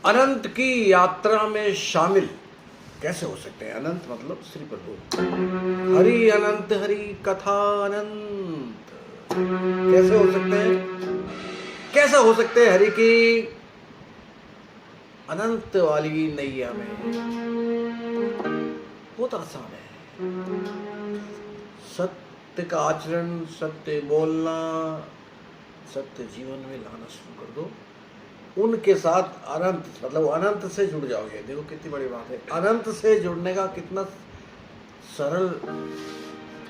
अनंत की यात्रा में शामिल कैसे हो सकते हैं? अनंत मतलब श्री प्रभु। हरि अनंत, हरि कथा अनंत। कैसे हो सकते हैं? कैसे हो सकते हैं हरि की अनंत वाली नैया में? बहुत आसान है। सत्य का आचरण, सत्य बोलना, सत्य जीवन में लाना शुरू कर दो। उनके साथ अनंत मतलब अनंत से जुड़ जाओगे। देखो कितनी बड़ी बात है। अनंत से जुड़ने का कितना सरल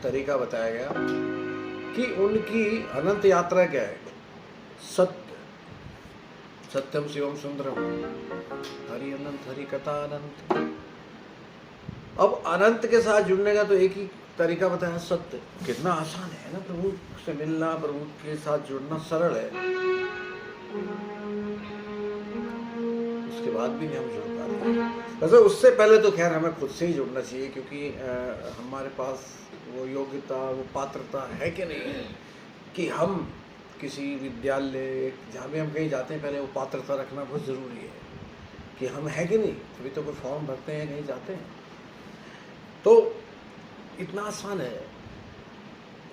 तरीका बताया गया कि उनकी अनंत यात्रा क्या है? सत्य, सत्यम शिवम सुंदरम, हरि अनंत, हरि कथा अनंत। अब अनंत के साथ जुड़ने का तो एक ही तरीका बताया, सत्य। कितना आसान है ना, प्रभु से मिलना, प्रभु के साथ जुड़ना सरल है। उसके बाद भी नहीं हम जुड़ पाते। वैसे उससे पहले तो खैर हमें खुद से ही जुड़ना चाहिए, क्योंकि हमारे पास वो योग्यता, वो पात्रता है कि नहीं है कि हम किसी विद्यालय, जहाँ भी हम कहीं जाते हैं, पहले वो पात्रता रखना बहुत ज़रूरी है कि हम है कि नहीं। तभी तो कोई फॉर्म भरते हैं, कहीं जाते हैं। तो इतना आसान है,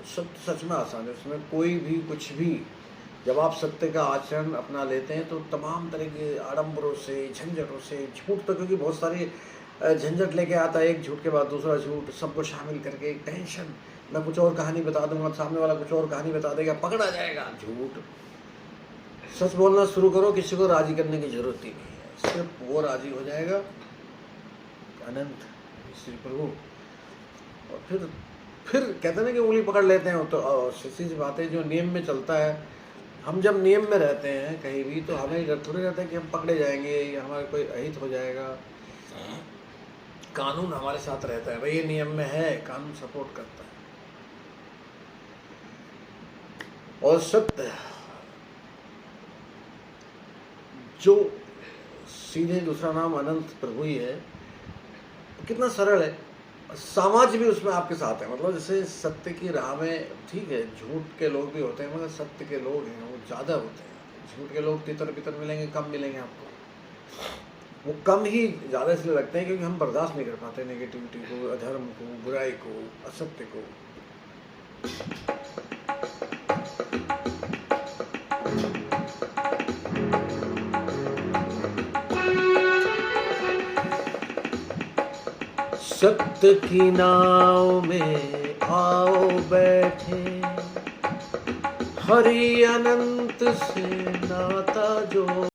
सच में आसान है। उसमें कोई भी कुछ भी, जब आप सत्य का आचरण अपना लेते हैं तो तमाम तरह के आडंबरों से, झंझटों से, झूठ तो क्योंकि बहुत सारी झंझट लेके आता है, एक झूठ के बाद दूसरा झूठ, सबको शामिल करके एक टेंशन। मैं कुछ और कहानी बता दूंगा, सामने वाला कुछ और कहानी बता देगा, पकड़ा जाएगा। झूठ। सच बोलना शुरू करो, किसी को राजी करने की जरूरत ही नहीं है, सिर्फ वो राजी हो जाएगा। अनंत श्री प्रभु। और फिर कहते हैं ना कि उंगली पकड़ लेते हैं। तो सीधी बात है, जो नियम में चलता है, हम जब नियम में रहते हैं कहीं भी, तो हमें डर थोड़ी रहता है कि हम पकड़े जाएंगे या हमारा कोई अहित हो जाएगा। कानून हमारे साथ रहता है, भाई ये नियम में है, कानून सपोर्ट करता है। और सत्य जो सीधे दूसरा नाम अनंत प्रभु ही है। कितना सरल है। समाज भी उसमें आपके साथ है। मतलब जैसे सत्य की राह में, ठीक है, झूठ के लोग भी होते हैं, मगर सत्य के लोग हैं वो ज़्यादा होते हैं। झूठ के लोग तितर बितर मिलेंगे, कम मिलेंगे आपको। वो कम ही ज़्यादा इसलिए लगते हैं क्योंकि हम बर्दाश्त नहीं कर पाते नेगेटिविटी को, अधर्म को, बुराई को, असत्य को। सत्य की नाव में आओ बैठे, हरि अनंत से नाता जो